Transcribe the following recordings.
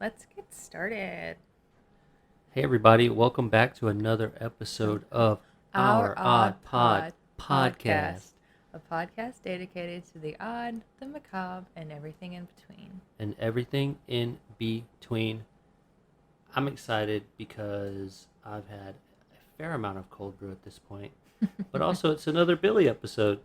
Let's get started. Hey everybody, welcome back to another episode of Our Our Odd Odd Pod Pod podcast podcast, a podcast dedicated to the odd, the macabre, and everything in between. and everything in between. I'm excited because I've had a fair amount of cold brew at this point, but also it's another Billy episode.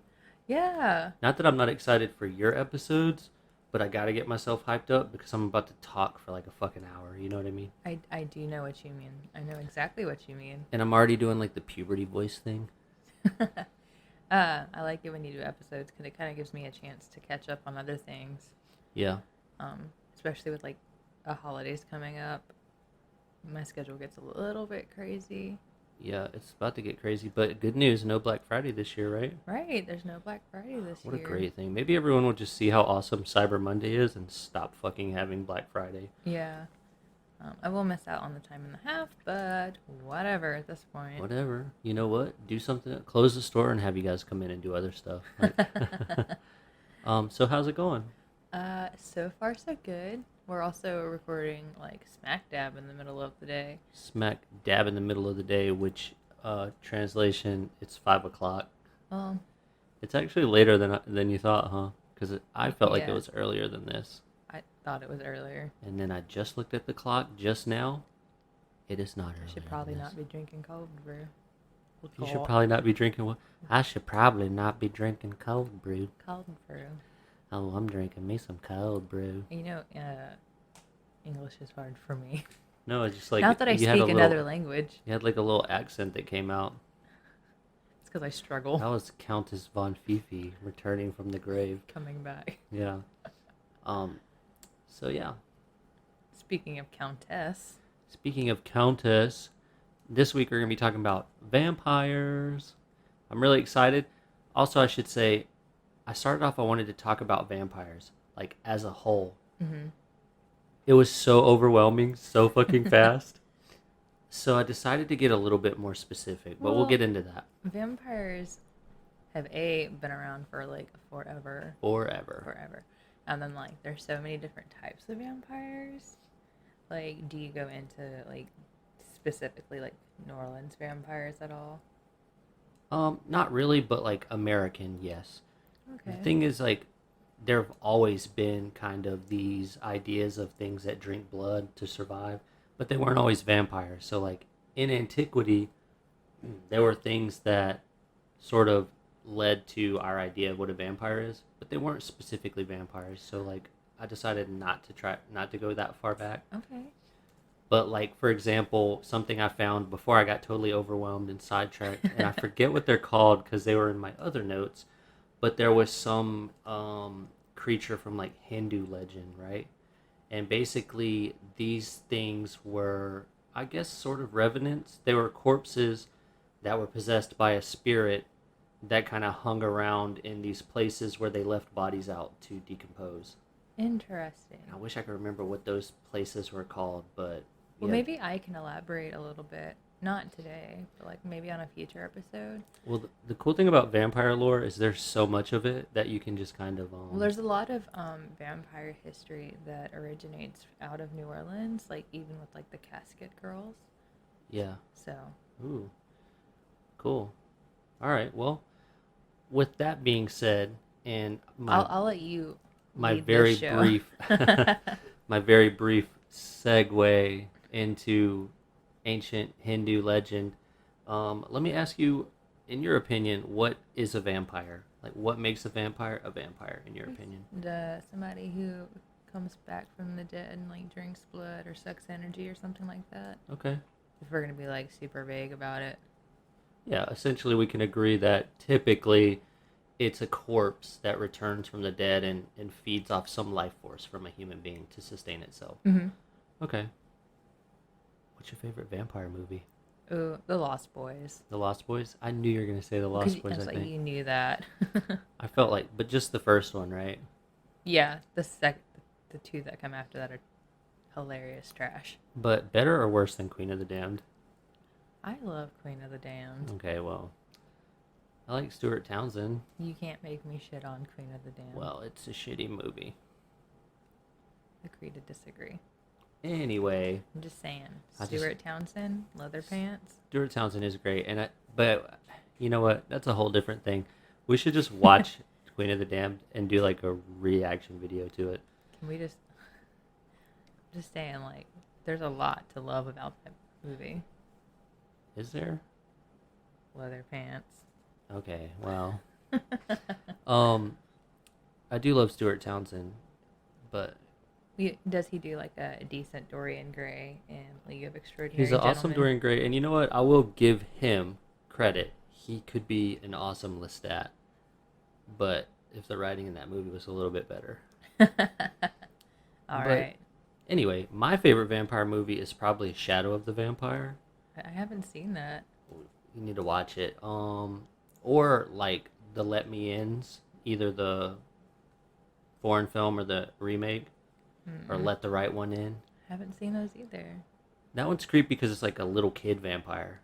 Yeah, Not that I'm not excited for your episodes, but I gotta get myself hyped up because I'm about to talk for like a fucking hour, you know what I mean? I do know what you mean. I know exactly what you mean. And I'm already doing like the puberty voice thing. I like it when you do episodes because it kind of gives me a chance to catch up on other things, Yeah. especially with like the holidays coming up. My schedule gets a little bit crazy. Yeah, it's about to get crazy, but good news, no Black Friday this year, right? Right, there's no Black Friday this What a year. great thing. Maybe everyone will just see how awesome Cyber Monday is and stop fucking having Black Friday. Yeah. I will miss out on the time and a half, but whatever at this point. Whatever. You know what? Do something. Close the store and have you guys come in and do other stuff. Like, so how's it going? So far so good. We're also recording like smack dab in the middle of the day. Smack dab in the middle of the day, which translation, it's 5 o'clock. Well, It's actually later than you thought, huh? Because I felt like it yeah. was earlier than this. I thought it was earlier. And then I just looked at the clock just now. It is not earlier. I should probably not be drinking cold brew. You should probably not be drinking what? I should probably not be drinking cold brew. Cold brew. Oh, I'm drinking me some cold brew. You know, English is hard for me. No, it's just like Not that I you speak had a little, another language. You had like a little accent that came out. It's because I struggle That was Countess von Fifi returning from the grave. coming back. Yeah. So yeah. Speaking of Countess. Speaking of Countess, this week we're gonna be talking about vampires. I'm really excited. Also, I should say, I started off. I wanted to talk about vampires, like as a whole. Mm-hmm. It was so overwhelming, so fucking fast. So I decided to get a little bit more specific, but we'll get into that. Vampires have been around for like forever. Forever. And then like there's so many different types of vampires. Like, do you go into like specifically like New Orleans vampires at all? Not really, but like American, yes. Okay. The thing is, like, there have always been kind of these ideas of things that drink blood to survive, but they weren't always vampires. So, like, in antiquity, there were things that sort of led to our idea of what a vampire is, but they weren't specifically vampires. So, like, I decided not to go that far back. Okay. But, like, for example, something I found before I got totally overwhelmed and sidetracked, and I forget what they're called because they were in my other notes, but there was some creature from, like, Hindu legend, right? And basically, these things were, I guess, sort of revenants. They were corpses that were possessed by a spirit that kind of hung around in these places where they left bodies out to decompose. Interesting. I wish I could remember what those places were called, but Well, yeah. maybe I can elaborate a little bit. Not today, but like maybe on a future episode. Well, the cool thing about vampire lore is there's so much of it that you can just kind of Well, there's a lot of vampire history that originates out of New Orleans, like even with like the Casket Girls. yeah. So. Ooh, cool. All right. Well, with that being said, and I'll let you. my lead very this show. brief my very brief segue into ancient Hindu legend. Let me ask you, in your opinion, what is a vampire? Like, what makes a vampire in your opinion? Somebody who comes back from the dead and like drinks blood or sucks energy or something like that. Okay. If we're gonna be like super vague about it. Yeah, essentially we can agree that typically it's a corpse that returns from the dead and feeds off some life force from a human being to sustain itself. Mm-hmm. Okay. What's your favorite vampire movie? Ooh, The Lost Boys. The Lost Boys? I knew you were going to say The Lost Boys, I was I like, think. you knew that. I felt like, but just the first one, right? Yeah, the two that come after that are hilarious trash. But better or worse than Queen of the Damned? I love Queen of the Damned. Okay, well, I like Stuart Townsend. You can't make me shit on Queen of the Damned. Well, it's a shitty movie. Agree to disagree. Anyway, I'm just saying. I just Stuart Townsend, leather pants. Stuart Townsend is great, but you know what? That's a whole different thing. We should just watch Queen of the Damned and do like a reaction video to it. Can we just saying, like, there's a lot to love about that movie. Is there? Leather pants. Okay, well, um, I do love Stuart Townsend, but Does he do like a decent Dorian Gray in League of Extraordinary he's an Gentlemen? awesome Dorian Gray, and you know what? I will give him credit. He could be an awesome Lestat, but if the writing in that movie was a little bit better. All But right. anyway, my favorite vampire movie is probably Shadow of the Vampire. I haven't seen that. You need to watch it. Or like the Let Me Ins, either the foreign film or the remake, or Mm-mm. Let the Right One In. Haven't seen those either. That one's creepy because it's like a little kid vampire,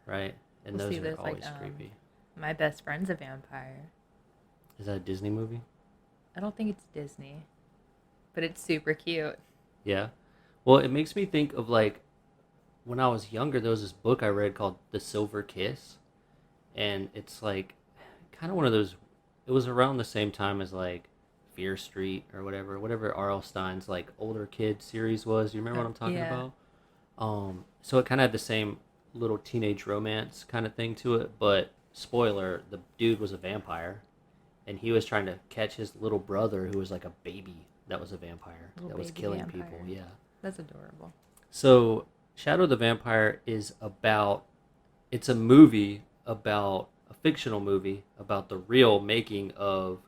right? And We'll those see, are there's like always creepy. My Best Friend's a Vampire. Is that a Disney movie? I don't think it's Disney, but it's super cute. Yeah. Well, it makes me think of like when I was younger, there was this book I read called The Silver Kiss, and it's like kind of one of those. It was around the same time as like Fear Street or whatever R.L. Stein's like older kid series was. You remember what I'm talking Yeah. about? So it kind of had the same little teenage romance kind of thing to it, but spoiler, the dude was a vampire, and he was trying to catch his little brother who was like a baby that was a vampire Little that was baby killing vampire. people. Yeah. That's adorable. So Shadow of the Vampire is about, it's a movie about, a fictional movie about the real making of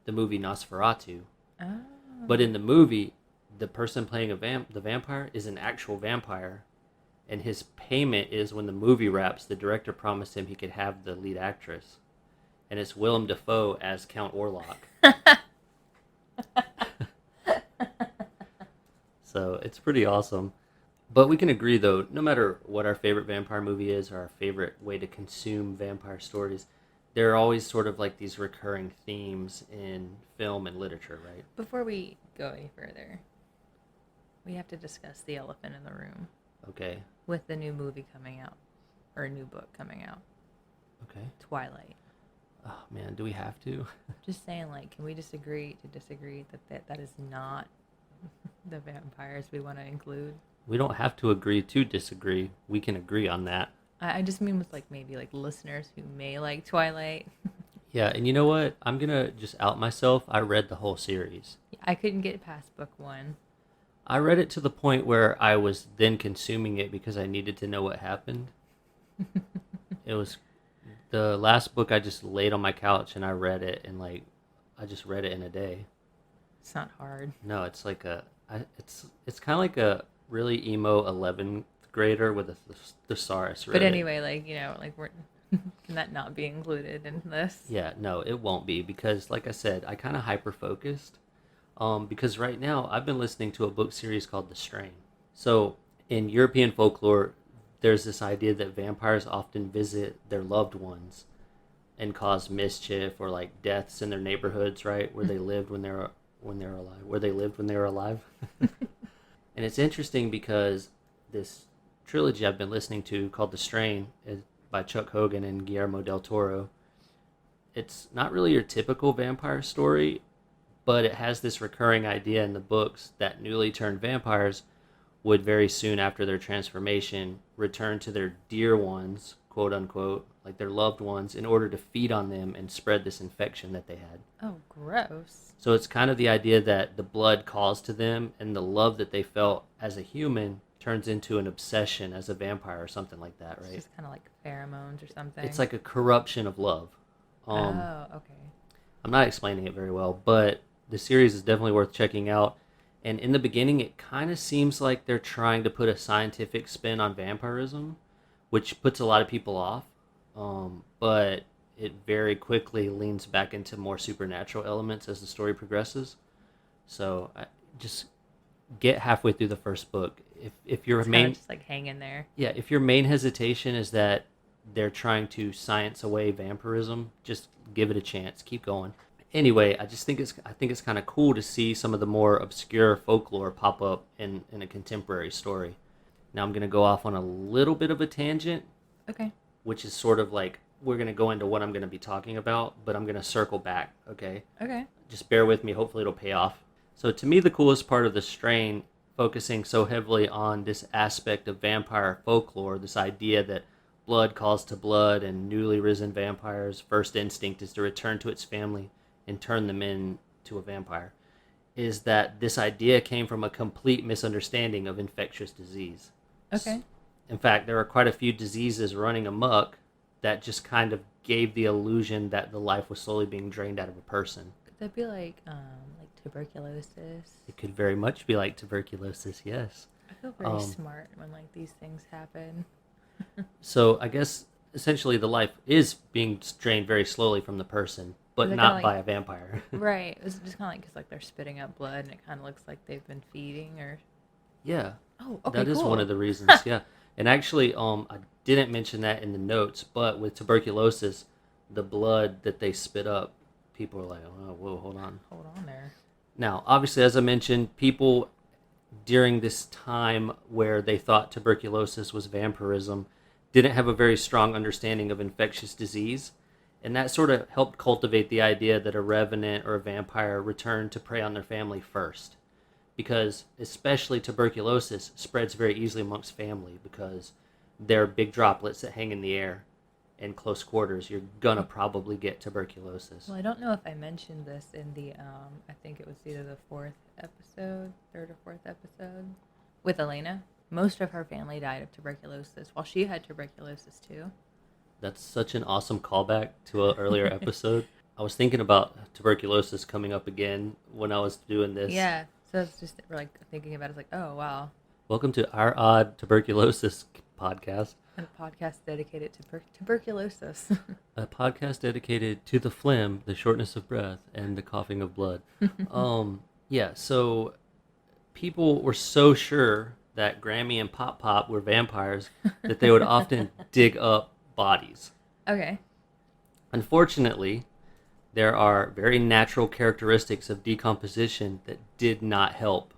the movie Nosferatu. Oh. But in the movie, the person playing the vampire is an actual vampire, and his payment is when the movie wraps, the director promised him he could have the lead actress, and it's Willem Dafoe as Count Orlok. So it's pretty awesome. But we can agree, though, no matter what our favorite vampire movie is or our favorite way to consume vampire stories, there are always sort of like these recurring themes in film and literature, right? Before we go any further, we have to discuss the elephant in the room Okay. with the new movie coming out, or a new book coming out, Okay. Twilight. Oh, man, do we have to? Just saying, like, can we disagree that is not the vampires we want to include? We don't have to agree to disagree. We can agree on that. I just mean with, like, maybe, like, listeners who may like Twilight. Yeah, and you know what? I'm going to just out myself. I read the whole series. I couldn't get past book one. I read it to the point where I was then consuming it because I needed to know what happened. It was the last book. I just laid on my couch and I read it, and like I just read it in a day. It's not hard. No, it's like it's kind of like a really emo 11th grader with a thesaurus. But anyway, like, you know, like, we're can that not be included in this? Yeah, no, it won't be because, like I said, I kind of hyper focused. Because right now I've been listening to a book series called The Strain. So in European folklore, there's this idea that vampires often visit their loved ones and cause mischief or like deaths in their neighborhoods, right, where they lived when they were alive, where they lived when they were alive. And it's interesting because this trilogy I've been listening to called The Strain is by Chuck Hogan and Guillermo del Toro. It's not really your typical vampire story, but it has this recurring idea in the books that newly turned vampires would very soon after their transformation return to their dear ones, quote unquote, like their loved ones, in order to feed on them and spread this infection that they had. Oh, gross. So it's kind of the idea that the blood calls to them and the love that they felt as a human turns into an obsession as a vampire or something like that, right? It's just kind of like pheromones or something. It's like a corruption of love. Oh, okay. I'm not explaining it very well, but the series is definitely worth checking out. And in the beginning, it kind of seems like they're trying to put a scientific spin on vampirism, which puts a lot of people off. But it very quickly leans back into more supernatural elements as the story progresses. So just get halfway through the first book. If your It's main kind of just like hang in there. Yeah, if your main hesitation is that they're trying to science away vampirism, just give it a chance. Keep going. Anyway, I think it's kind of cool to see some of the more obscure folklore pop up in a contemporary story. Now I'm going to go off on a little bit of a tangent, Okay. which is sort of like we're going to go into what I'm going to be talking about, but I'm going to circle back, okay? Okay. Just bear with me, hopefully it'll pay off. So to me the coolest part of the strain, focusing so heavily on this aspect of vampire folklore, this idea that blood calls to blood and newly risen vampires' first instinct is to return to its family and turn them into a vampire, is that this idea came from a complete misunderstanding of infectious disease. Okay. In fact, there are quite a few diseases running amok that just kind of gave the illusion that the life was slowly being drained out of a person. Could that be like tuberculosis? It could very much be like tuberculosis, yes. I feel very smart when like these things happen. So I guess essentially the life is being drained very slowly from the person, but Is it not kinda by like- a vampire. Right. It's just kind of like because like they're spitting up blood and it kind of looks like they've been feeding or. Yeah, Oh, okay. that is cool. one of the reasons. Yeah, and actually, I didn't mention that in the notes, but with tuberculosis, the blood that they spit up, people are like, "Oh, whoa, hold on." Hold on there. Now, obviously, as I mentioned, people during this time where they thought tuberculosis was vampirism didn't have a very strong understanding of infectious disease, and that sort of helped cultivate the idea that a revenant or a vampire returned to prey on their family first. Because especially tuberculosis spreads very easily amongst family because they're big droplets that hang in the air. In close quarters, you're gonna probably get tuberculosis. Well, I don't know if I mentioned this in the I think it was either the third or fourth episode with Elena. Most of her family died of tuberculosis. Well, she had tuberculosis too. That's such an awesome callback to an earlier episode. I was thinking about tuberculosis coming up again when I was doing this. Yeah. So it's just like thinking about it, it's like, oh wow, Welcome to our odd tuberculosis podcast. a podcast dedicated to tuberculosis. A podcast dedicated to the phlegm, the shortness of breath, and the coughing of blood. Yeah, so people were so sure that Grammy and Pop Pop were vampires that they would often dig up bodies. Okay. Unfortunately, there are very natural characteristics of decomposition that did not help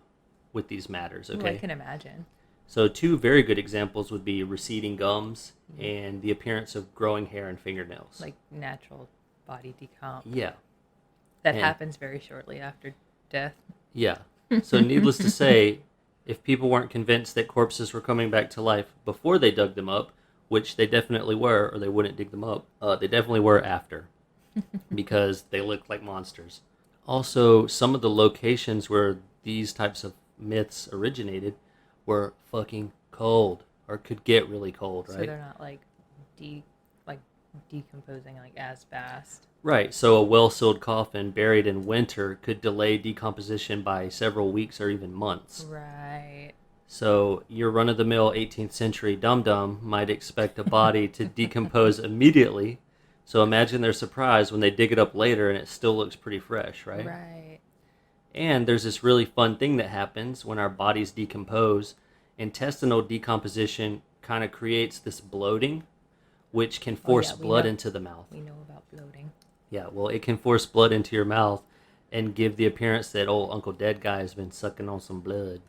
with these matters, Ooh, okay? I can imagine. So two very good examples would be receding gums and the appearance of growing hair and fingernails. Like natural body decomp. Yeah, That and- happens very shortly after death. yeah. So needless to say, if people weren't convinced that corpses were coming back to life before they dug them up, which they definitely were, or they wouldn't dig them up, they definitely were after, because they looked like monsters. Also, some of the locations where these types of myths originated were fucking cold, or could get really cold, So right? they're not like decomposing like as fast. Right, so a well-sealed coffin buried in winter could delay decomposition by several weeks or even months. Right. So your run-of-the-mill 18th century dum-dum might expect a body to decompose immediately. So imagine their surprise when they dig it up later and it still looks pretty fresh, right? Right. And there's this really fun thing that happens when our bodies decompose. Intestinal decomposition kind of creates this bloating, which can force we blood know. into the mouth. We know about bloating. Yeah, well, it can force blood into your mouth and give the appearance that old Uncle Dead guy has been sucking on some blood.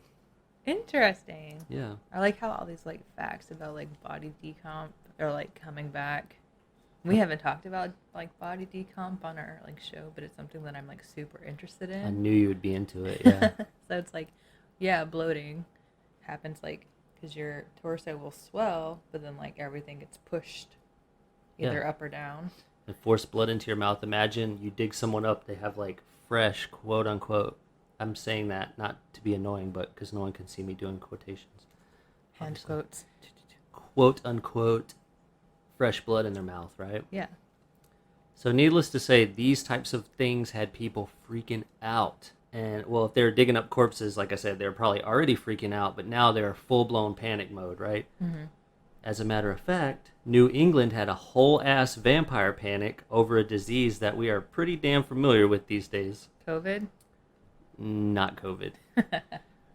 Interesting. Yeah. I like how all these like facts about like body decomp are like coming back. We haven't talked about like body decomp on our like show, but it's something that I'm like super interested in. I knew you would be into it, yeah. So it's like, yeah, bloating happens like because your torso will swell, but then like everything gets pushed either up or down. And force blood into your mouth. Imagine you dig someone up, they have like fresh, quote unquote. I'm saying that not to be annoying, but because no one can see me doing quotations. Hand Obviously. quotes. Quote unquote, fresh blood in their mouth, right? Yeah. So needless to say, these types of things had people freaking out. And well, if they were digging up corpses, like I said, they were probably already freaking out, but now they're full-blown panic mode, right? Mm-hmm. As a matter of fact, New England had a whole-ass vampire panic over a disease that we are pretty damn familiar with these days. COVID. Not COVID.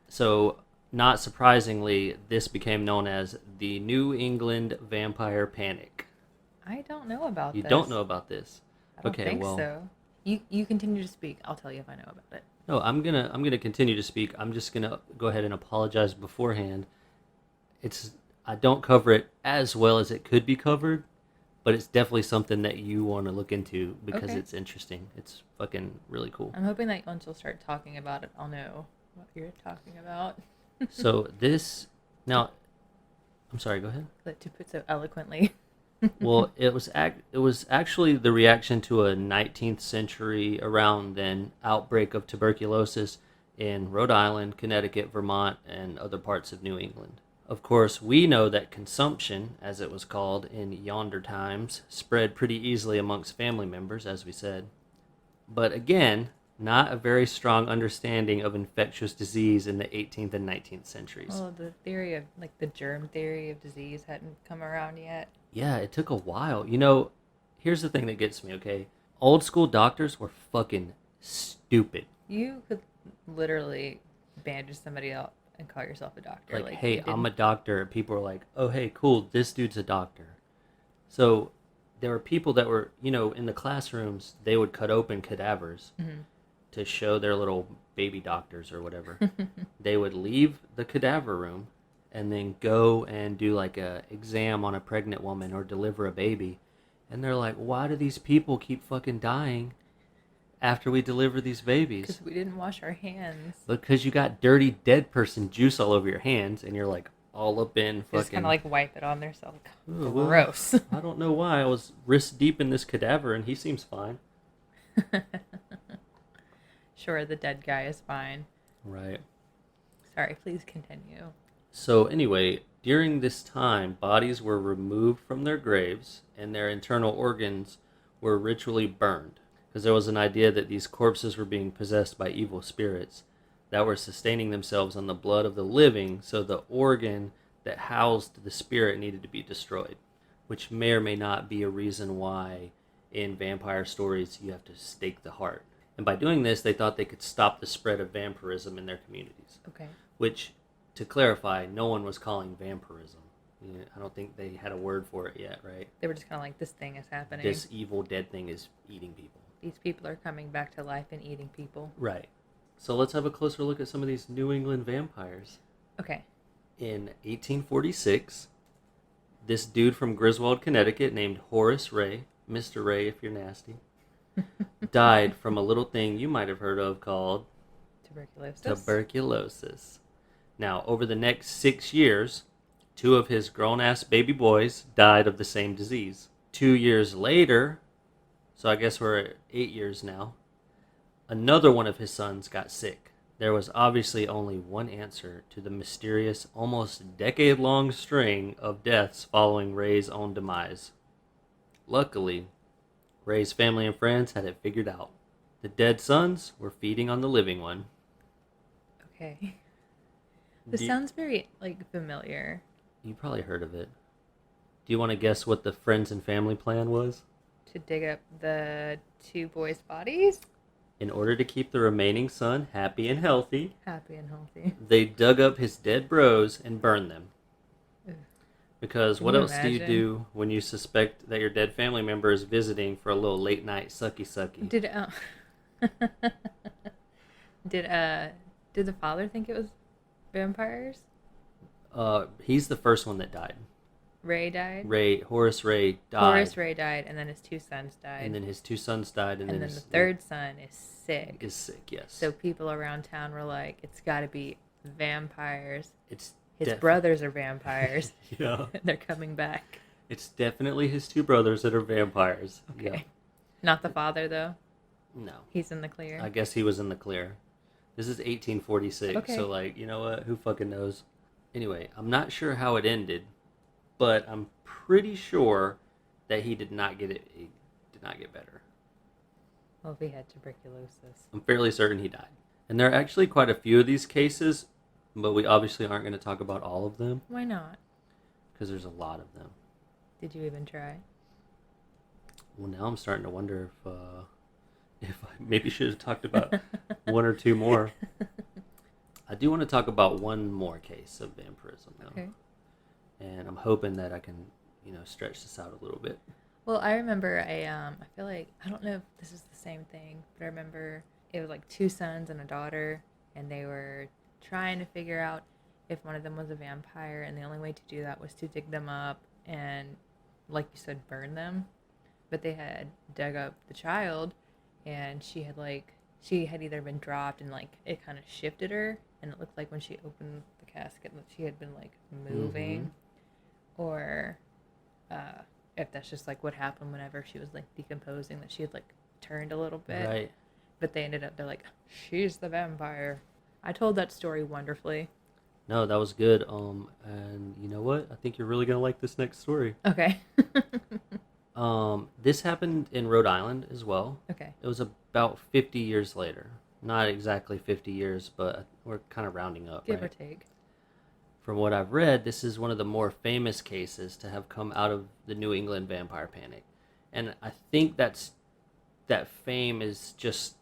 So, not surprisingly, this became known as the New England Vampire Panic. I don't know about You this. don't know about this? I don't Okay, think well, so. You continue to speak. I'll tell you if I know about it. No, I'm gonna continue to speak. I'm just gonna go ahead and apologize beforehand. It's I don't cover it as well as it could be covered, but it's definitely something that you want to look into because Okay. it's interesting. It's fucking really cool. I'm hoping that once you'll start talking about it, I'll know what you're talking about. So this now, I'm sorry. Go ahead. But to put so eloquently. Well, it was actually the reaction to a 19th century around then outbreak of tuberculosis in Rhode Island, Connecticut, Vermont, and other parts of New England. Of course, we know that consumption, as it was called in yonder times, spread pretty easily amongst family members, as we said. But again, not a very strong understanding of infectious disease in the 18th and 19th centuries. Well, the theory of like the germ theory of disease hadn't come around yet. Yeah, it took a while. You know, here's the thing that gets me, okay? Old school doctors were fucking stupid. You could literally bandage somebody up and call yourself a doctor. Like, hey, you I'm a didn't- doctor. People are like, oh, hey, cool, this dude's a doctor. So there were people that were, in the classrooms, they would cut open cadavers to show their little baby doctors or whatever. They would leave the cadaver room and then go and do like a exam on a pregnant woman or deliver a baby. And they're like, why do these people keep fucking dying after we deliver these babies? Because we didn't wash our hands. Because you got dirty dead person juice all over your hands and you're like all up in fucking... Just kind of like wipe it on there. So "Oh, well, gross. I don't know why. I was wrist deep in this cadaver and he seems fine. Sure, the dead guy is fine. Right. Sorry, please continue. So anyway, during this time, bodies were removed from their graves and their internal organs were ritually burned. Because there was an idea that these corpses were being possessed by evil spirits that were sustaining themselves on the blood of the living, so the organ that housed the spirit needed to be destroyed. Which may or may not be a reason why in vampire stories you have to stake the heart. And by doing this, they thought they could stop the spread of vampirism in their communities. Okay. Which, to clarify, no one was calling vampirism. I don't think they had a word for it yet, right? They were just kind of like, this thing is happening. This evil dead thing is eating people. These people are coming back to life and eating people. Right. So let's have a closer look at some of these New England vampires. Okay. In 1846, this dude from Griswold, Connecticut, named Horace Ray, Mr. Ray if you're nasty, died from a little thing you might have heard of called tuberculosis. Now, over the next 6 years, 2 of his grown-ass baby boys died of the same disease. 2 years later, so I guess we're at 8 years now, another one of his sons got sick. There was obviously only one answer to the mysterious, almost decade-long string of deaths following Ray's own demise. Luckily, Ray's family and friends had it figured out. The dead sons were feeding on the living one. Okay. This sounds very, familiar. You probably heard of it. Do you want to guess what the friends and family plan was? To dig up the 2 boys' bodies? In order to keep the remaining son happy and healthy, Happy and healthy. they dug up his dead bros and burned them. Ugh. Because Can what you else do you imagine? do when you suspect that your dead family member is visiting for a little late night sucky? Did did the father think it was vampires? He's the first one that died. Ray died? Horace Ray died. Horace Ray died, and then his 2 sons died. And then his 2 sons died, and then his the 3rd son is sick. is sick. Yes. So people around town were like, it's got to be vampires. it's His brothers are vampires. yeah. And they're coming back. It's definitely his 2 brothers that are vampires. Okay. Yeah. Not the father, though. No. He's in the clear. I guess he was in the clear. This is 1846, Okay. so you know what? Who fucking knows? Anyway, I'm not sure how it ended, but I'm pretty sure that he did not get it. He did not get better. Well, if he had tuberculosis. I'm fairly certain he died. And there are actually quite a few of these cases, but we obviously aren't going to talk about all of them Why not? because there's a lot of them. Did you even try? Well, now I'm starting to wonder if I maybe should have talked about 1 or 2 more. I do want to talk about one more case of vampirism, though. Okay. And I'm hoping that I can, stretch this out a little bit. Well, I remember I feel like I don't know if this is the same thing, but I remember it was like two sons and a daughter, and they were trying to figure out if one of them was a vampire, and the only way to do that was to dig them up and, like you said, burn them. But they had dug up the child, and she had either been dropped and like it kind of shifted her, and it looked like when she opened the casket that she had been like Mm-hmm. moving, or uh, if that's just like what happened whenever she was like decomposing, that she had like turned a little bit. Right. But they're like, she's the vampire. I told that story wonderfully. No, that was good. And you know what? I think you're really gonna like this next story. Okay. This happened in Rhode Island as well. Okay. It was about 50 years later. Not exactly 50 years, but we're kind of rounding up, Give or right? take. From what I've read, this is one of the more famous cases to have come out of the New England vampire panic. And I think that fame is just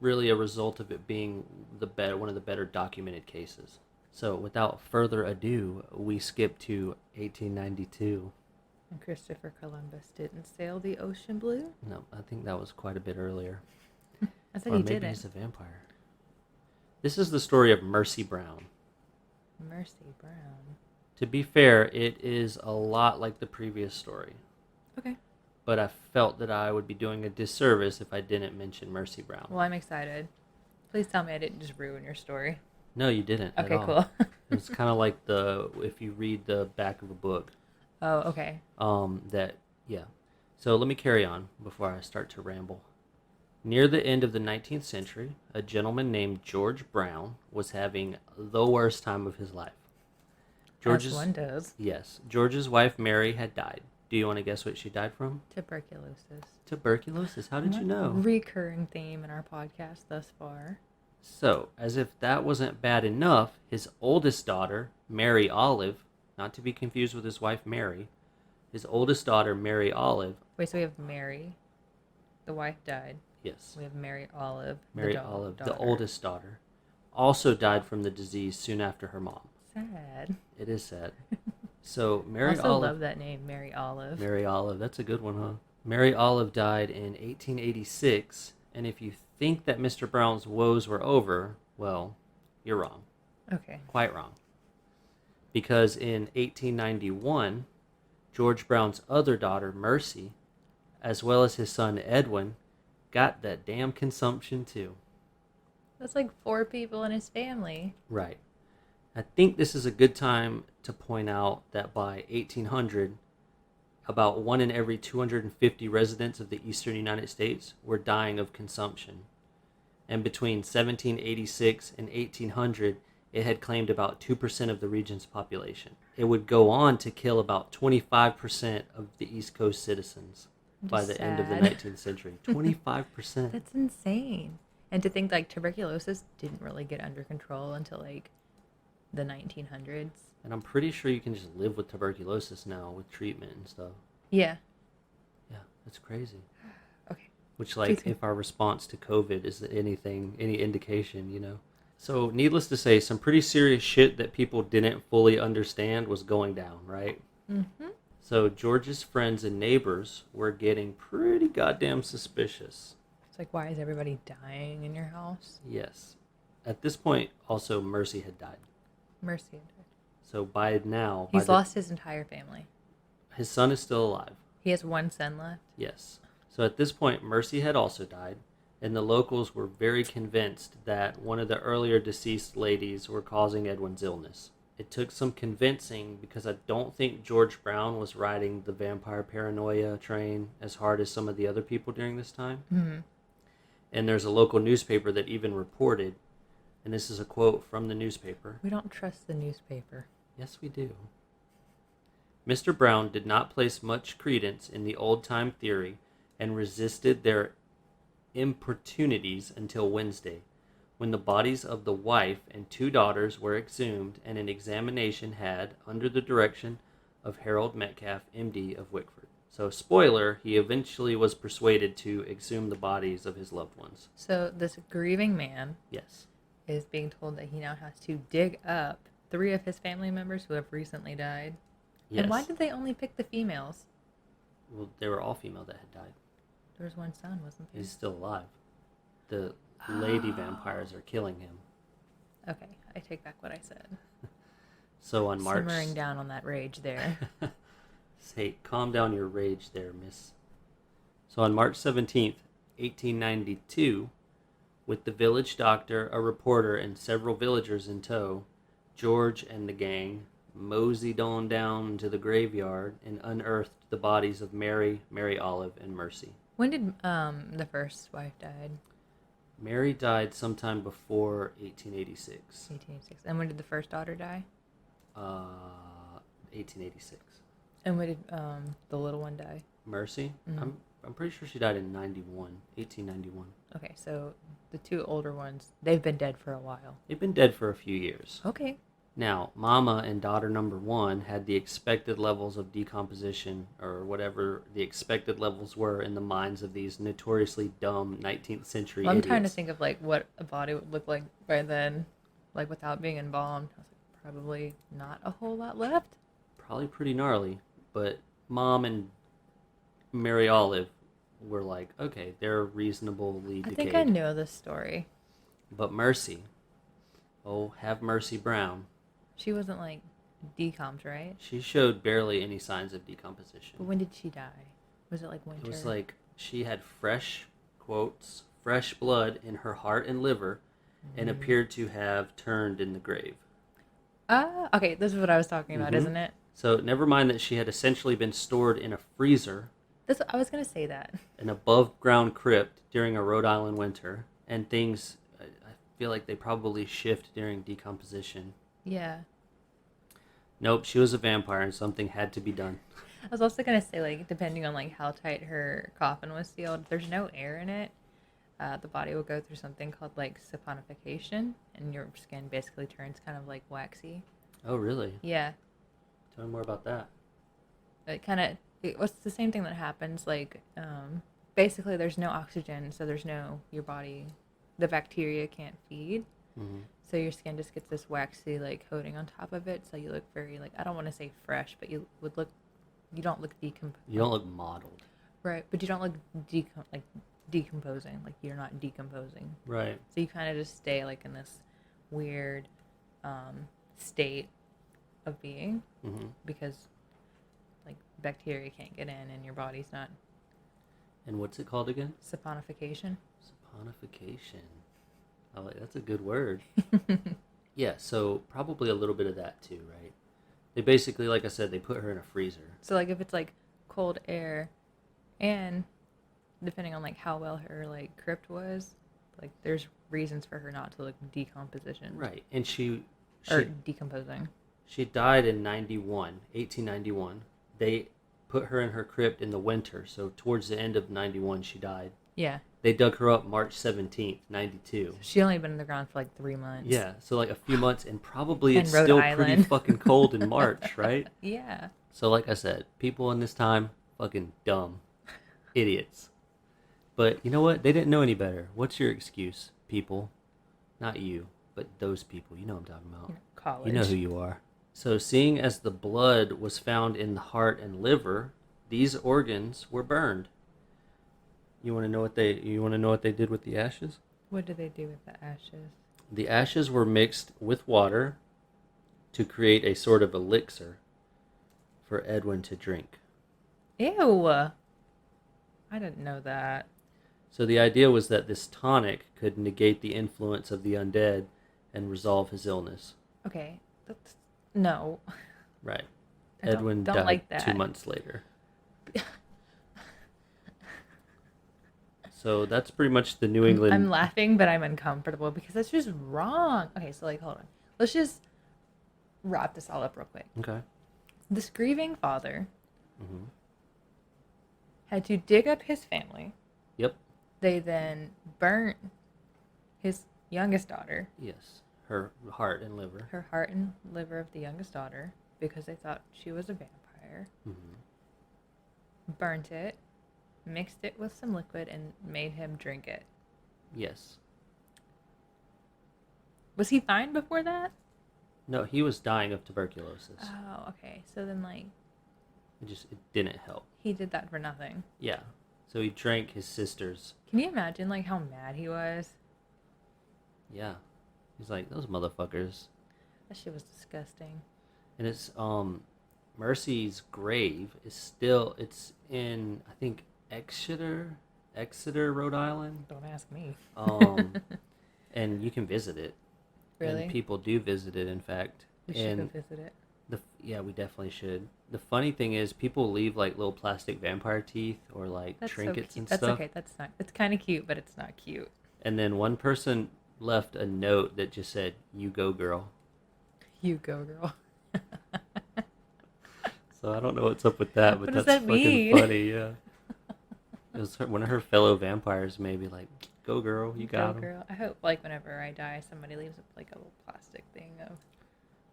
really a result of it being one of the better documented cases. So, without further ado, we skip to 1892. And Christopher Columbus didn't sail the ocean blue? No, I think that was quite a bit earlier. I thought Or he maybe didn't. he's a vampire. This is the story of Mercy Brown. Mercy Brown. To be fair, it is a lot like the previous story, Okay. but I felt that I would be doing a disservice if I didn't mention Mercy Brown. Well, I'm excited. Please tell me I didn't just ruin your story. No, you didn't at Okay, all. cool. It's kind of like if you read the back of a book. Oh, okay. That yeah. So let me carry on before I start to ramble. Near the end of the 19th century, a gentleman named George Brown was having the worst time of his life. As one does. Yes, George's wife Mary had died. Do you want to guess what she died from? Tuberculosis. Tuberculosis. How did you know? Recurring theme in our podcast thus far. So, as if that wasn't bad enough, his oldest daughter, Mary Olive, not to be confused with his wife Mary, his oldest daughter, Mary Olive, Wait, so we have Mary. The wife died. yes, We have Mary Olive. Mary Olive, the oldest daughter, also died from the disease soon after her mom. Sad. It is sad. So, I Mary also Olive. love that name, Mary Olive. Mary Olive, that's a good one, huh? Mary Olive died in 1886, and if you think that Mr. Brown's woes were over, well, you're wrong. Okay. Quite wrong. Because in 1891, George Brown's other daughter, Mercy, as well as his son Edwin, got that damn consumption too. That's like 4 people in his family. Right. I think this is a good time to point out that by 1800, about 1 in every 250 residents of the eastern United States were dying of consumption. And between 1786 and 1800, it had claimed about 2% of the region's population. It would go on to kill about 25% of the East Coast citizens by the end of the 19th century. 25%. That's insane. And to think like tuberculosis didn't really get under control until like the 1900s. And I'm pretty sure you can just live with tuberculosis now with treatment and stuff. Yeah. Yeah, that's crazy. Okay. Which, like, if our response to COVID is anything, any indication, you know. So, needless to say, some pretty serious shit that people didn't fully understand was going down, right? Mm-hmm. So, George's friends and neighbors were getting pretty goddamn suspicious. It's like, why is everybody dying in your house? Yes. At this point, also, Mercy had died. Mercy had died. So, by now... He's lost his entire family. His son is still alive. He has one son left? Yes. So, at this point, Mercy had also died. And the locals were very convinced that one of the earlier deceased ladies were causing Edwin's illness. It took some convincing because I don't think George Brown was riding the vampire paranoia train as hard as some of the other people during this time. Mm-hmm. And there's a local newspaper that even reported, and this is a quote from the newspaper. We don't trust the newspaper. Yes, we do. Mr. Brown did not place much credence in the old-time theory and resisted their importunities until Wednesday, when the bodies of the wife and 2 daughters were exhumed and an examination had, under the direction of Harold Metcalf, M.D. of Wickford. So, spoiler, he eventually was persuaded to exhume the bodies of his loved ones. So this grieving man Yes. is being told that he now has to dig up 3 of his family members who have recently died. Yes. And why did they only pick the females? Well, they were all female that had died. There was one son, wasn't there? He's still alive. The lady Oh. vampires are killing him. Okay, I take back what I said. So on March... Simmering down on that rage there. Say, calm down your rage there, miss. So on March 17th, 1892, with the village doctor, a reporter, and several villagers in tow, George and the gang moseyed on down to the graveyard and unearthed the bodies of Mary, Mary Olive, and Mercy. When did the first wife died? Mary died sometime before 1886. 1886. And when did the first daughter die? 1886. And when did the little one die? Mercy? Mhm. I'm pretty sure she died in 1891. Okay, so the two older ones, they've been dead for a while. They've been dead for a few years. Okay. Now, Mama and daughter number 1 had the expected levels of decomposition, or whatever the expected levels were in the minds of these notoriously dumb 19th century Well, I'm idiots. trying to think of like what a body would look like by then, like without being embalmed. I was like, probably not a whole lot left. Probably pretty gnarly, but Mom and Mary Olive were like, okay, they're reasonably I decayed. think I know this story. But Mercy, oh, have Mercy Brown, She wasn't like decomped, right? she showed barely any signs of decomposition. But when did she die? Was it like winter? It was like she had fresh, quotes, fresh blood in her heart and liver and appeared to have turned in the grave. Okay, this is what I was talking about, Mhm. isn't it? So never mind that she had essentially been stored in a freezer, I was gonna say that. an above-ground crypt during a Rhode Island winter, and things, I feel like they probably shift during decomposition. Yeah. Nope, she was a vampire and something had to be done. I was also gonna say, like, depending on like how tight her coffin was sealed, if there's no air in it, the body will go through something called like saponification, and your skin basically turns kind of like waxy. Oh, really? Yeah, Tell me more about that. it was the same thing that happens. Like, basically, there's no oxygen, so your body, the bacteria can't feed. Mm-hmm. So your skin just gets this waxy like coating on top of it. So you look very like, I don't want to say fresh, but you don't look decomposed. You don't look modeled. Right, but you don't look decomposing. Like you're not decomposing. Right. So you kind of just stay like in this weird state of being Mm-hmm. because like bacteria can't get in and your body's not. And what's it called again? Saponification. Saponification. Oh, that's a good word. Yeah, so probably a little bit of that too, right? They basically, like I said, they put her in a freezer. So like if it's like cold air, and depending on like how well her like crypt was, like there's reasons for her not to look decomposition. Right, and she Or decomposing. She died in 1891. They put her in her crypt in the winter, so towards the end of 91 she died. Yeah. They dug her up March 17th, 92. She only been in the ground for like 3 months. Yeah, so like a few months, and probably In it's Rhode still Island. pretty fucking cold in March, right? Yeah. So like I said, people in this time, fucking dumb. Idiots. But you know what? They didn't know any better. What's your excuse, people? Not you, but those people. You know what I'm talking about. College. You know who you are. So seeing as the blood was found in the heart and liver, these organs were burned. You want to know what they did with the ashes? What did they do with the ashes? The ashes were mixed with water to create a sort of elixir for Edwin to drink. Ew. I didn't know that. So the idea was that this tonic could negate the influence of the undead and resolve his illness. Okay. No. Right. I don't- Edwin don't died like that. 2 months later. So that's pretty much the New England... I'm laughing, but I'm uncomfortable because that's just wrong. Okay, so like, hold on. Let's just wrap this all up real quick. Okay. This grieving father Mm-hmm. had to dig up his family. Yep. They then burnt his youngest daughter, Yes. Her heart and liver. her heart and liver of the youngest daughter, because they thought she was a vampire. Mm-hmm. Burnt it, mixed it with some liquid, and made him drink it. Yes. Was he fine before that? No, he was dying of tuberculosis. Oh, okay. So then, like, It didn't help. He did that for nothing. Yeah. So he drank his sister's. Can you imagine like how mad he was? Yeah. He's like, those motherfuckers. That shit was disgusting. And it's Mercy's grave is still, it's in, I think, Exeter, Rhode Island. Don't ask me. And you can visit it. Really? And people do visit it, in fact. We should go visit it. Yeah, we definitely should. The funny thing is, people leave like little plastic vampire teeth or like That's trinkets so and That's stuff. okay. That's not. It's kind of cute, but it's not cute. And then one person left a note that just said, "You go, girl." You go, girl. So I don't know what's up with that, but What does that's that fucking mean? funny. Yeah. It was one of her fellow vampires, maybe like, "Go, girl, you got him." Girl. I hope like whenever I die, somebody leaves like a little plastic thing of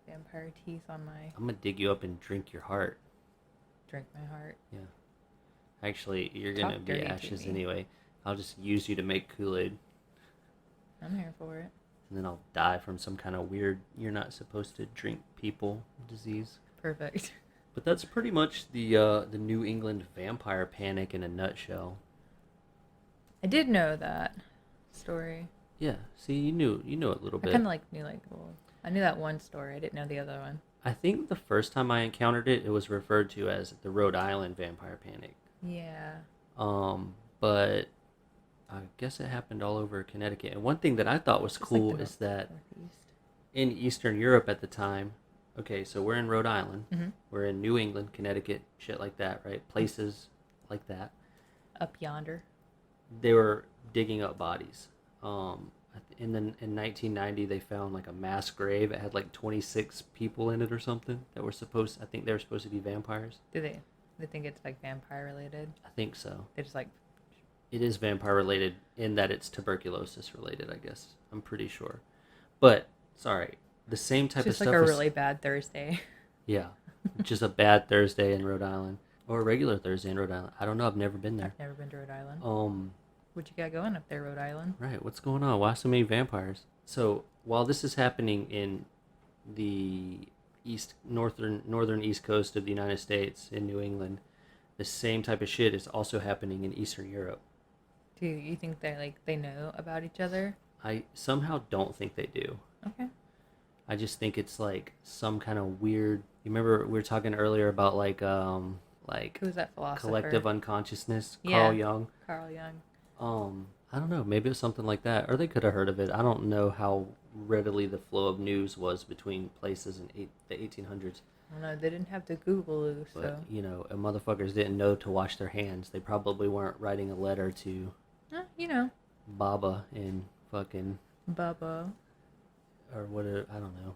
vampire teeth on my. I'm gonna dig you up and drink your heart. Drink my heart. Yeah. Actually, you're Talk gonna be dirty to ashes me. anyway. I'll just use you to make Kool-Aid, I'm here for it. and then I'll die from some kind of weird "you're not supposed to drink people" disease. Perfect. But that's pretty much the New England vampire panic in a nutshell. I did know that story. Yeah. See, you knew it a little I bit. kind of I knew that one story. I didn't know the other one. I think the first time I encountered it, it was referred to as the Rhode Island vampire panic. Yeah. But I guess it happened all over Connecticut. And one thing that I thought was Just cool like the is that Northeast. in Eastern Europe at the time, okay, so we're in Rhode Island, Mm-hmm. we're in New England, Connecticut, shit like that, right? Places like that. Up yonder. They were digging up bodies. In 1990, they found like a mass grave. It had like 26 people in it or something that were I think they were supposed to be vampires. Do they think it's like vampire related? I think so. They just like. It is vampire related in that it's tuberculosis related, I guess. I'm pretty sure. But, sorry, the same type of Just stuff like a was, really bad Thursday. yeah, just a bad Thursday in Rhode Island. Or a regular Thursday in Rhode Island. I don't know, I've never been there. I've never been to Rhode Island. What you got going up there, Rhode Island? Right, what's going on? Why so many vampires? So, while this is happening in the northern east coast of the United States, in New England, the same type of shit is also happening in Eastern Europe. Do you think they know about each other? I somehow don't think they do. Okay. I just think it's like some kind of weird. You remember we were talking earlier about like Who's that philosopher? collective unconsciousness. Yeah. Carl Jung. Carl Jung. I don't know. Maybe it's something like that, or they could have heard of it. I don't know how readily the flow of news was between places in the 1800s. I don't know. They didn't have the Google, so. But motherfuckers didn't know to wash their hands. They probably weren't writing a letter to Baba in fucking Bubba. or what? I don't know.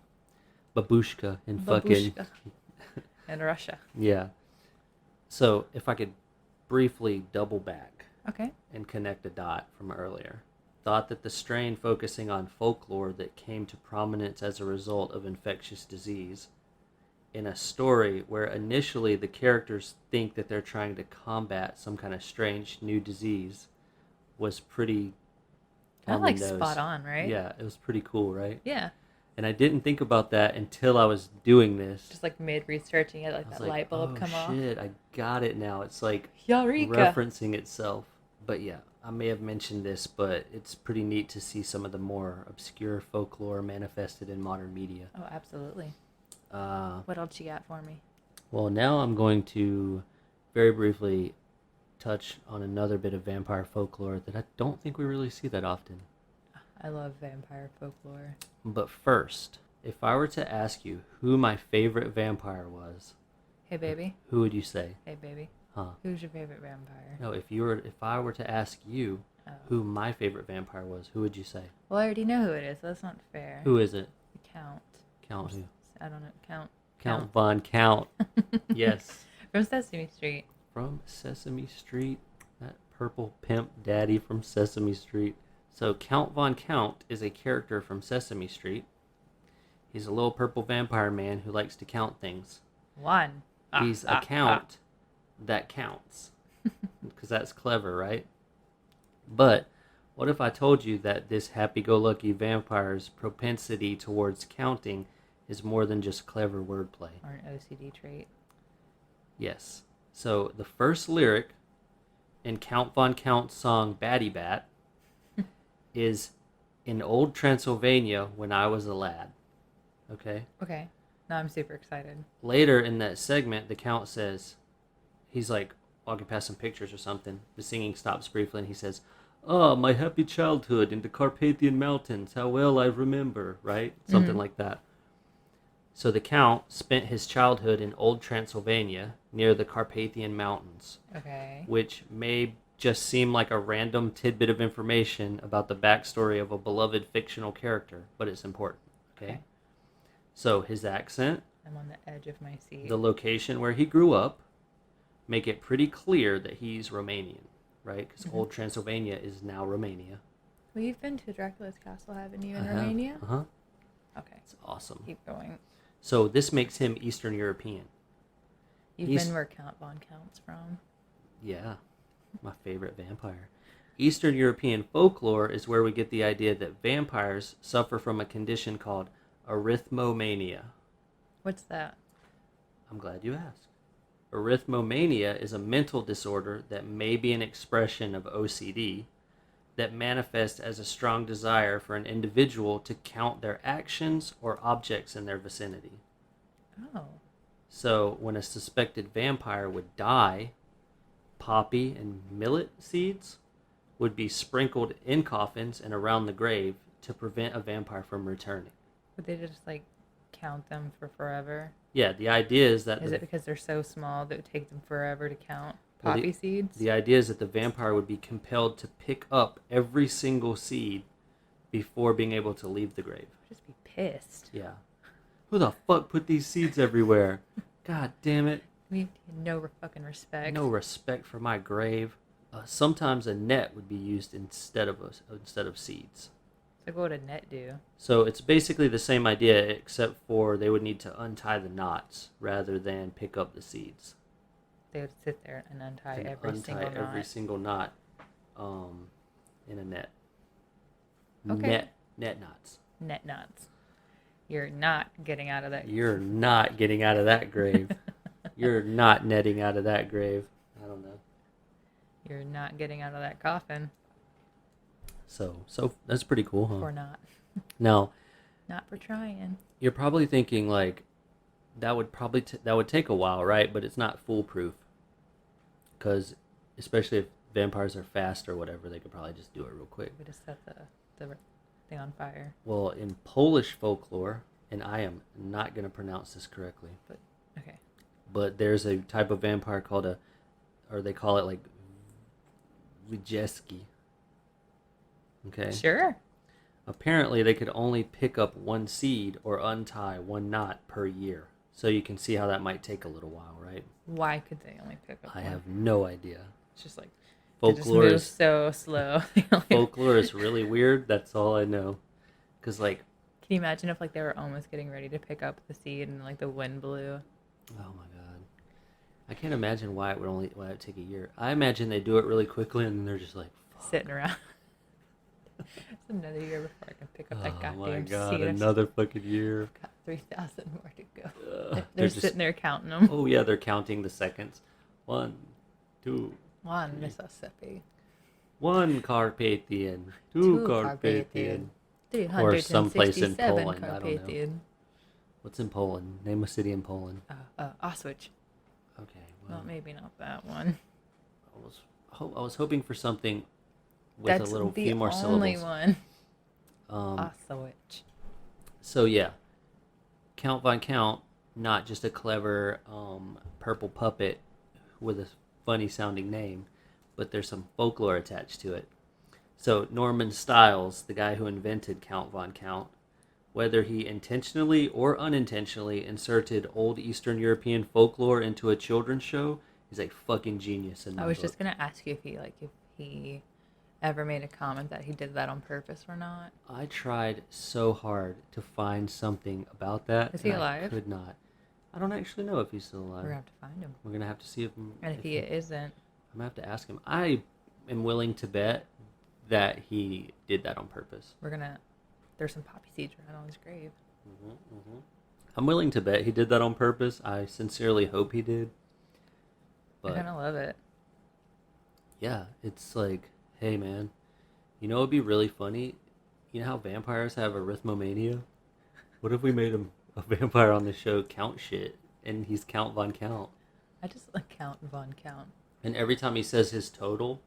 Babushka in fucking. Babushka. In Russia. Yeah. So if I could briefly double back Okay. and connect a dot from earlier, thought that the strain focusing on folklore that came to prominence as a result of infectious disease in a story where initially the characters think that they're trying to combat some kind of strange new disease was pretty Kind on of the like nose. spot on, right? Yeah, it was pretty cool, right? Yeah. And I didn't think about that until I was doing this. Just like mid researching it, like I was that light bulb oh, come off. shit, I got it now. It's like Eureka. referencing itself. But yeah, I may have mentioned this, but it's pretty neat to see some of the more obscure folklore manifested in modern media. Oh, absolutely. What else you got for me? Well, now I'm going to very briefly touch on another bit of vampire folklore that I don't think we really see that often. I love vampire folklore. But first, if I were to ask you who my favorite vampire was, Hey, baby. who would you say? Hey, baby. Huh? Who's your favorite vampire? No, if I were to ask you who my favorite vampire was, who would you say? Well, I already know who it is. So that's not fair. Who is it? The Count. Count who? I don't know. Count. Count Von Count. Yes. From Sesame Street. From Sesame Street. That purple pimp daddy from Sesame Street. So Count Von Count is a character from Sesame Street. He's a little purple vampire man who likes to count things. One. He's a count that counts. Because that's clever, right? But what if I told you that this happy-go-lucky vampire's propensity towards counting is more than just clever wordplay? Or an OCD trait. Yes. So the first lyric in Count Von Count's song Batty Bat is in old Transylvania when I was a lad. Okay? Okay. Now I'm super excited. Later in that segment, the Count says, he's like walking past some pictures or something. The singing stops briefly and he says, "Ah, my happy childhood in the Carpathian Mountains, how well I remember," right? Something like that. So the Count spent his childhood in old Transylvania near the Carpathian Mountains, Okay. which may just seem like a random tidbit of information about the backstory of a beloved fictional character, but it's important. Okay. So his accent, I'm on the edge of my seat. the location where he grew up, make it pretty clear that he's Romanian, right? Because old Transylvania is now Romania. Well, you've been to Dracula's castle, haven't you, in Romania? Uh-huh. Okay. It's awesome. Keep going. So this makes him Eastern European. You've been where Count Von Count's from. Yeah, my favorite vampire. Eastern European folklore is where we get the idea that vampires suffer from a condition called arithmomania. What's that? I'm glad you asked. Arithmomania is a mental disorder that may be an expression of OCD that manifests as a strong desire for an individual to count their actions or objects in their vicinity. Oh. So when a suspected vampire would die, poppy and millet seeds would be sprinkled in coffins and around the grave to prevent a vampire from returning. Would they just, like, count them for forever? Yeah, the idea is that... Is it because they're so small that it would take them forever to count Well, poppy seeds? The idea is that the vampire would be compelled to pick up every single seed before being able to leave the grave. Just be pissed. Yeah. Who the fuck put these seeds everywhere? God damn it. We have no fucking respect. No respect for my grave. Sometimes a net would be used instead of seeds. So what would a net do? So it's basically the same idea, except for they would need to untie the knots rather than pick up the seeds. They would sit there and untie every single knot. In a net. Okay. Net knots. Net knots. You're not getting out of that. You're not getting out of that grave. You're not netting out of that grave. I don't know. You're not getting out of that coffin. So that's pretty cool, huh? Or not. Now, Not for trying. you're probably thinking like that would probably that would take a while, right? But it's not foolproof, because especially if vampires are fast or whatever, they could probably just do it real quick. We just set the thing on fire. Well, in Polish folklore, and I am not going to pronounce this correctly, Okay. but there's a type of vampire called or they call it like Wijeski. Okay. Sure. Apparently, they could only pick up one seed or untie one knot per year. So you can see how that might take a little while, right? Why could they only pick up I one? have no idea. It's just like Folklore they is just move so slow. folklore is really weird. That's all I know. Because like, Can you imagine if like they were almost getting ready to pick up the seed and like the wind blew? oh my god, I can't imagine why it would take a year. I imagine they do it really quickly and then they're just like, fuck. Sitting around. It's another year before I can pick up that goddamn Oh my god, seed. another fucking year. I've got 3,000 more to go. They're They're just- sitting there counting them. Oh yeah, they're counting the seconds. 1, 2, One Mississippi. 1 Carpathian, 2 Carpathian. 367 Or someplace in Poland, I don't know. Carpathian. What's in Poland? Name a city in Poland. Auschwitz. Okay, Well, well, maybe not that one. I was hoping for something with That's a little the few more only syllables. one. Auschwitz. So yeah, Count Von Count, not just a clever purple puppet with a funny sounding name, but there's some folklore attached to it. So Norman Stiles, the guy who invented Count Von Count, whether he intentionally or unintentionally inserted old Eastern European folklore into a children's show, he's a fucking genius in my I was book. just gonna ask you if he ever made a comment that he did that on purpose or not. I tried so hard to find something about that. Is he and alive? I could not. I don't actually know if he's still alive. We're gonna have to find him. We're gonna have to see if. And if he isn't, I'm gonna have to ask him. I am willing to bet that he did that on purpose. there's some poppy seeds around on his grave. I'm willing to bet he did that on purpose. I sincerely hope he did. I But kind of love it. yeah, it's like, hey man, you know it'd be really funny? You know how vampires have arithmomania? What if we made him a vampire on the show count shit and he's Count Von Count? I just like Count Von Count. And every time he says his total,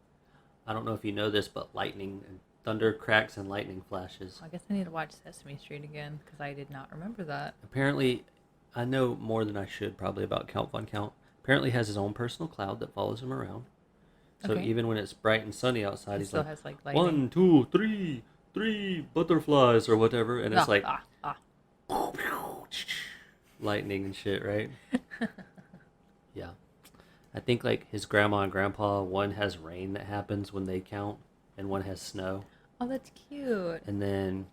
I don't know if you know this, but lightning and thunder cracks and lightning flashes. I guess I need to watch Sesame Street again because I did not remember that. Apparently, I know more than I should probably about Count Von Count. Apparently, he has his own personal cloud that follows him around. So Okay. even when it's bright and sunny outside, It he's still like, has like lightning. 1, 2, 3, 3 butterflies or whatever, and it's like lightning and shit, right? Yeah. I think like his grandma and grandpa, one has rain that happens when they count, and one has snow. Oh, that's cute. And then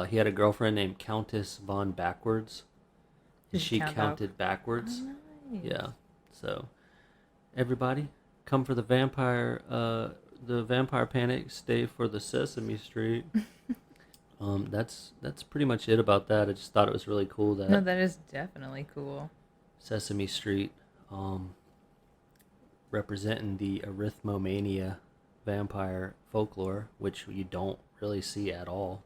he had a girlfriend named Countess Von Backwards, and Did she count counted backwards. Oh, nice. Yeah. So everybody, come for the vampire panic. Stay for the Sesame Street. That's pretty much it about that. I just thought it was really cool that No, that is definitely cool. Sesame Street, representing the arithmomania vampire folklore, which you don't really see at all.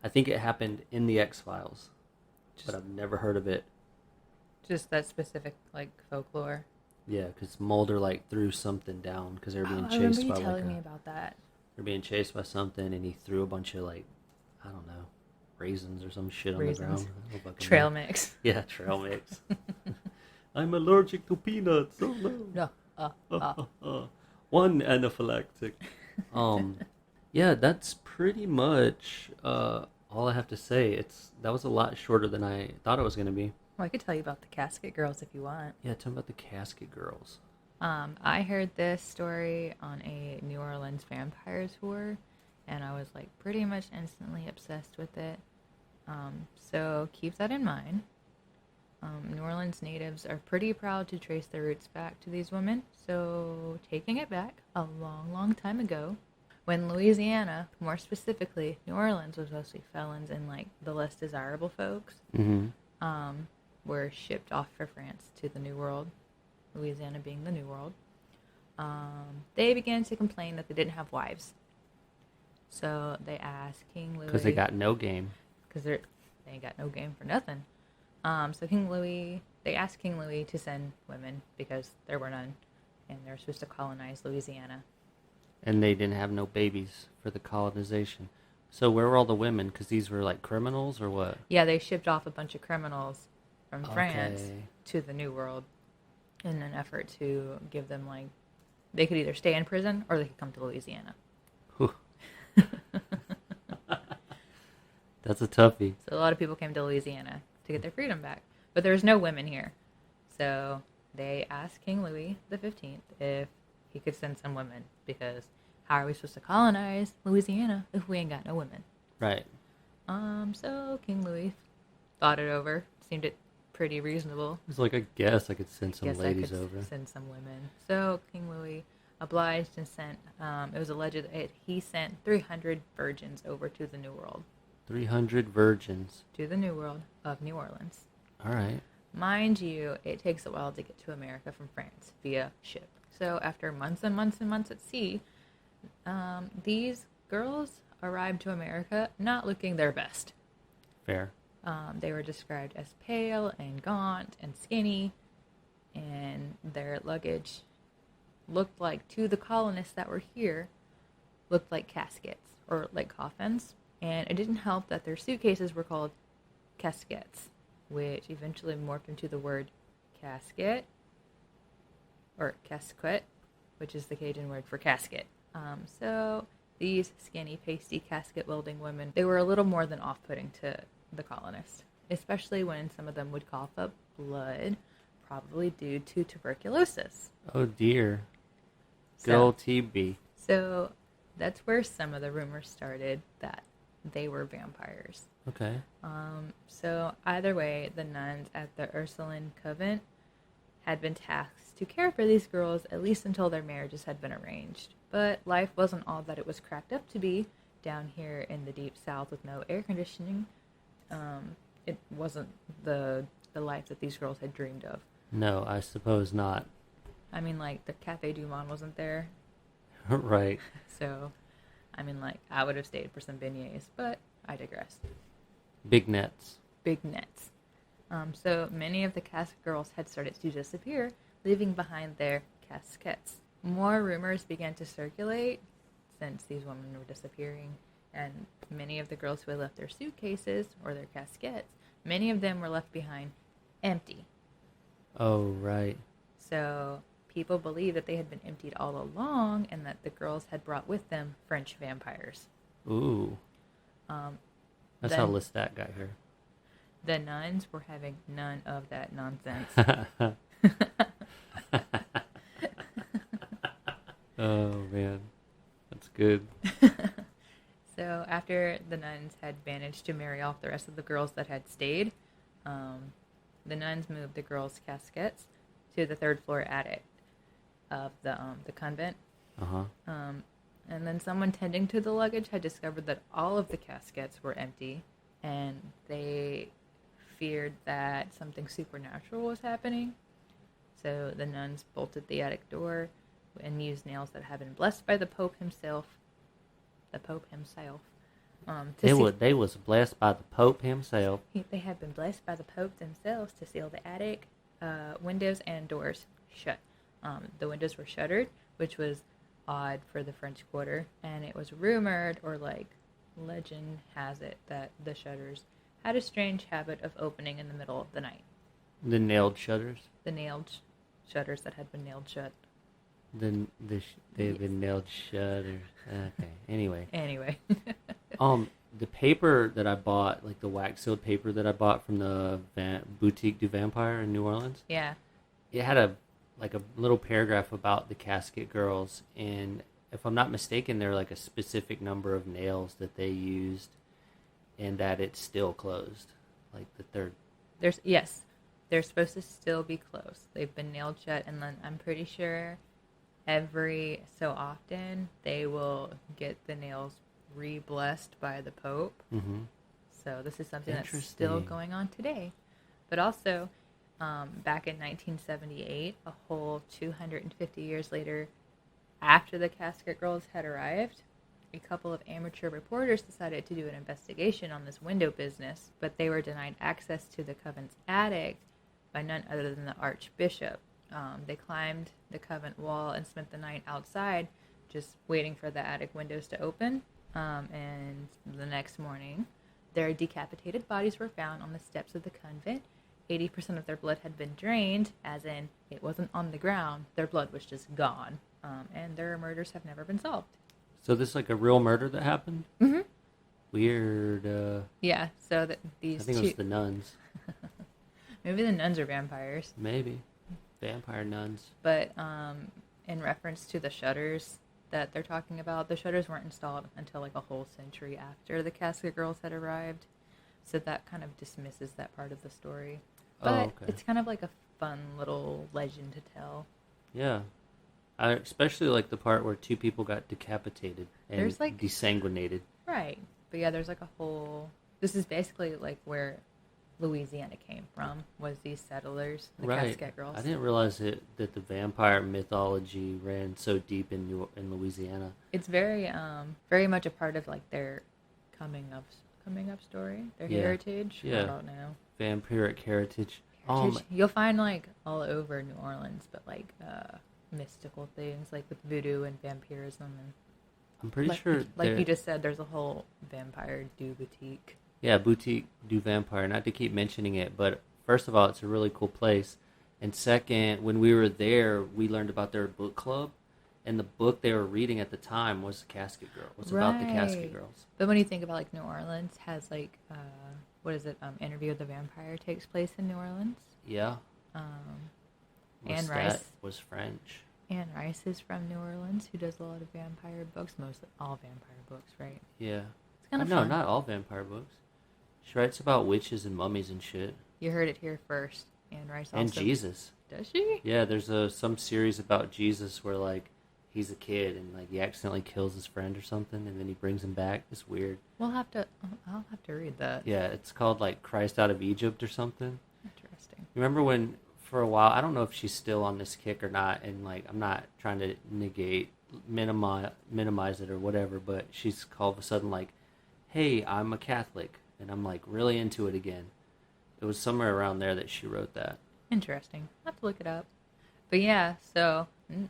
I think it happened in the X-Files, but I've never heard of it. Just that specific like folklore. Yeah, because Mulder like threw something down because they were being I remember chased you by telling me about that. they're being chased by something, and he threw a bunch of like, I don't know, raisins or some shit on Raisins. the ground. I don't fucking Trail know. mix. Yeah, trail mix. I'm allergic to peanuts. Oh no. No. One anaphylactic. Yeah, that's pretty much all I have to say. That was a lot shorter than I thought it was gonna be. Well, I could tell you about the Casket Girls if you want. Yeah, tell me about the Casket Girls. I heard this story on a New Orleans vampire tour, and I was like pretty much instantly obsessed with it. So keep that in mind. New Orleans natives are pretty proud to trace their roots back to these women. So taking it back a long, long time ago, when Louisiana, more specifically New Orleans, was mostly felons and like the less desirable folks, were shipped off for France to the New World. Louisiana being the New World, they began to complain that they didn't have wives. So they asked King Louis... Because they got no game. Because they ain't got no game for nothing. So they asked King Louis to send women because there were none, and they were supposed to colonize Louisiana. And they didn't have no babies for the colonization. So where were all the women? Because these were like criminals or what? Yeah, they shipped off a bunch of criminals from France Okay. to the New World in an effort to give them, like, they could either stay in prison or they could come to Louisiana. Whew. That's a toughie. So a lot of people came to Louisiana to get their freedom back. But there was no women here. So they asked King Louis the 15th if he could send some women, because how are we supposed to colonize Louisiana if we ain't got no women? Right. So King Louis thought it over, seemed it pretty reasonable. It's like, I guess I could send some Guess ladies I could over. send some women. So King Louis obliged and sent, it was alleged that he sent 300 virgins over to the New World. 300 virgins. To the New World of New Orleans. All right. Mind you, it takes a while to get to America from France via ship. So after months and months and months at sea, these girls arrived to America not looking their best. Fair. They were described as pale and gaunt and skinny, and their luggage looked like, to the colonists that were here, looked like caskets or like coffins. And it didn't help that their suitcases were called casquettes, which eventually morphed into the word casket, or casquette, which is the Cajun word for casket. So these skinny, pasty, casket-wielding women, they were a little more than off-putting to the colonists, especially when some of them would cough up blood, probably due to tuberculosis. Oh, dear. Good old TB. So that's where some of the rumors started that they were vampires. Okay. So either way, the nuns at the Ursuline convent had been tasked to care for these girls at least until their marriages had been arranged. But life wasn't all that it was cracked up to be down here in the deep south with no air conditioning. It wasn't the life that these girls had dreamed of. No, I suppose not. I mean, like, the Cafe Du Monde wasn't there. Right. So, I mean, like, I would have stayed for some beignets, but I digress. Big nets. Big nets. So many of the casket girls had started to disappear, leaving behind their casquettes. More rumors began to circulate since these women were disappearing, and many of the girls who had left their suitcases or their casquettes, many of them were left behind empty. Oh, right. So people believed that they had been emptied all along and that the girls had brought with them French vampires. Ooh. That's how Then Lestat got here. the nuns were having none of that nonsense. Oh, man. That's good. So after the nuns had managed to marry off the rest of the girls that had stayed, the nuns moved the girls' caskets to the third floor attic of the convent. Uh-huh. And then someone tending to the luggage had discovered that all of the caskets were empty, and they feared that something supernatural was happening. So the nuns bolted the attic door and used nails that had been blessed by the Pope himself. They was blessed by the Pope himself. They had been blessed by the Pope themselves to seal the attic windows and doors shut. The windows were shuttered, which was odd for the French Quarter, and it was rumored, or like legend has it, that the shutters had a strange habit of opening in the middle of the night. The nailed shutters. The nailed shutters that had been nailed shut. They've Yes. been nailed shut. Okay. Anyway. Anyway. The paper that I bought, like the wax sealed paper that I bought from the Boutique du Vampire in New Orleans, Yeah. it had a little paragraph about the casket girls, and if I'm not mistaken, there are like a specific number of nails that they used, and that it's still closed, like the third. Yes, they're supposed to still be closed. They've been nailed shut, and then I'm pretty sure every so often they will get the nails re-blessed by the Pope. Mm-hmm. So this is something that's still going on today. But also, back in 1978, a whole 250 years later, after the casket girls had arrived, a couple of amateur reporters decided to do an investigation on this window business, but they were denied access to the convent's attic by none other than the Archbishop. They climbed the convent wall and spent the night outside, just waiting for the attic windows to open. And the next morning, their decapitated bodies were found on the steps of the convent. 80% of their blood had been drained, as in it wasn't on the ground. Their blood was just gone. And their murders have never been solved. So this is like a real murder that happened? Mm-hmm. Weird. Yeah, so that these I think it was the nuns. Maybe the nuns are vampires. Maybe. Vampire nuns. But in reference to the shutters that they're talking about, the shutters weren't installed until like a whole century after the casket girls had arrived. So that kind of dismisses that part of the story. But it's kind of like a fun little legend to tell. Yeah. I especially like the part where two people got decapitated and There's like desanguinated. Right. But yeah, there's like a whole... This is basically like where Louisiana came from, was these settlers, the casket girls. I didn't realize that the vampire mythology ran so deep in Louisiana. It's very very much a part of like their coming up story, their heritage. Yeah. I don't know. Vampiric heritage. You'll find like all over New Orleans, but like mystical things like with voodoo and vampirism, and I'm pretty sure like you just said, there's a whole vampire du boutique. Yeah, Boutique du Vampire. Not to keep mentioning it, but first of all, it's a really cool place. And second, when we were there, we learned about their book club. And the book they were reading at the time was Casket Girl. Was about the Casket Girls. But when you think about like New Orleans has like, what is it? Interview with the Vampire takes place in New Orleans. Yeah. Anne Rice was French. Anne Rice is from New Orleans, who does a lot of vampire books. Mostly all vampire books, right? Yeah. It's kind of No, fun. not all vampire books. She writes about witches and mummies and shit. You heard it here first. Anne Rice also. And Jesus. Does she? Yeah, there's some series about Jesus where like he's a kid and like he accidentally kills his friend or something and then he brings him back. It's weird. I'll have to read that. Yeah, it's called like Christ Out of Egypt or something. Interesting. Remember when for a while. I don't know if she's still on this kick or not, and like I'm not trying to minimize it or whatever, but she's all of a sudden like, "Hey, I'm a Catholic," and I'm like really into it again. It was somewhere around there that she wrote that. Interesting. I'll have to look it up. But yeah, so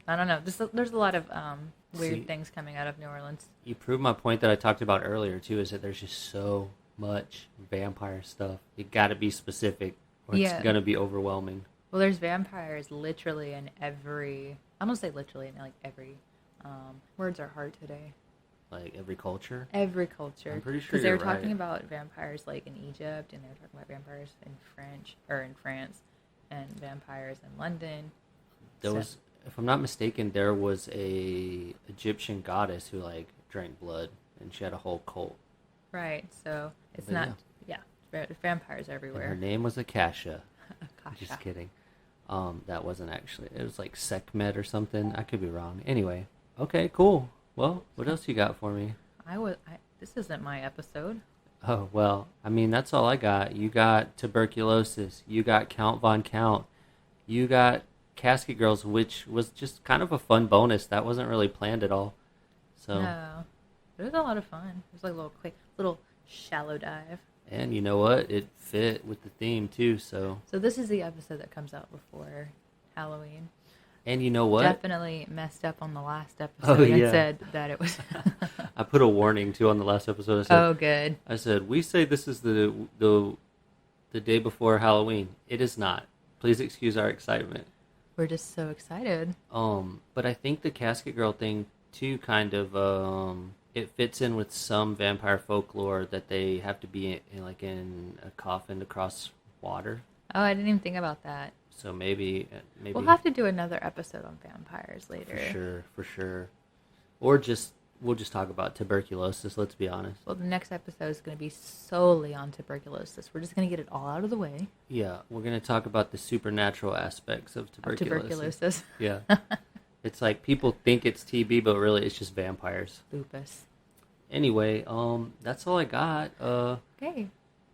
I don't know. There's a lot of weird things coming out of New Orleans. You proved my point that I talked about earlier too, is that there's just so much vampire stuff. You got to be specific, or it's gonna be overwhelming. Well, there's vampires literally in every. I'm gonna say literally in like every. Words are hard today. Like every culture. Every culture. I'm pretty sure because they were you're right. talking about vampires like in Egypt, and they were talking about vampires in France, and vampires in London. There was, if I'm not mistaken, there was a Egyptian goddess who like drank blood, and she had a whole cult. Right. So it's not. Yeah. Vampires everywhere. And her name was Akasha. Akasha. Just kidding. That wasn't actually. It was like Sekhmet or something. I could be wrong. Anyway. Okay. Cool. Well, what else you got for me? This isn't my episode. Oh, well, I mean, that's all I got. You got tuberculosis. You got Count Von Count. You got Casket Girls, which was just kind of a fun bonus. That wasn't really planned at all. So. No. It was a lot of fun. It was like a little shallow dive. And you know what? It fit with the theme, too, so. So this is the episode that comes out before Halloween. And you know what? Definitely messed up on the last episode. And said that it was. I put a warning too on the last episode. I said, oh, good. I said we say this is the day before Halloween. It is not. Please excuse our excitement. We're just so excited. But I think the Casket Girl thing too kind of it fits in with some vampire folklore that they have to be in a coffin across water. Oh, I didn't even think about that. So maybe we'll have to do another episode on vampires later. For sure. Or we'll just talk about tuberculosis, let's be honest. Well, the next episode is going to be solely on tuberculosis. We're just going to get it all out of the way. Yeah, we're going to talk about the supernatural aspects of tuberculosis. Yeah. It's like people think it's TB, but really it's just vampires. Lupus. Anyway, that's all I got. Okay.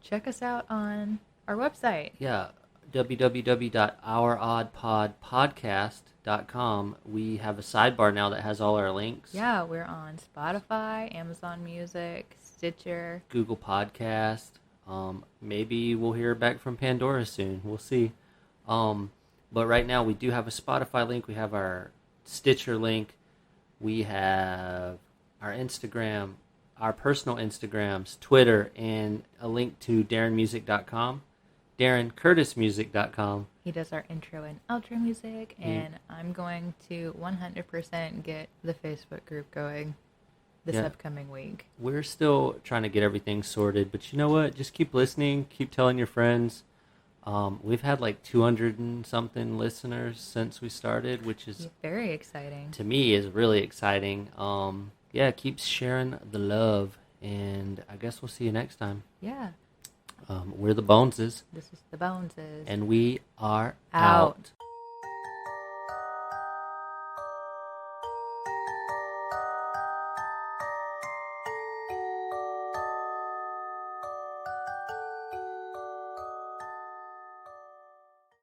Check us out on our website. Yeah. www.ouroddpodpodcast.com. We have a sidebar now that has all our links. Yeah, we're on Spotify, Amazon Music, Stitcher, Google Podcast. Maybe we'll hear back from Pandora soon. We'll see. But right now we do have a Spotify link. We have our Stitcher link. We have our Instagram, our personal Instagrams, Twitter, and a link to DarrenMusic.com. DarrenCurtisMusic.com. He does our intro and outro music, and I'm going to 100% get the Facebook group going this upcoming week. We're still trying to get everything sorted, but you know what? Just keep listening, keep telling your friends. We've had like 200 and something listeners since we started, which is very exciting. To me, is really exciting. Keep sharing the love, and I guess we'll see you next time. Yeah. We're the Boneses. This is the Boneses. And we are out.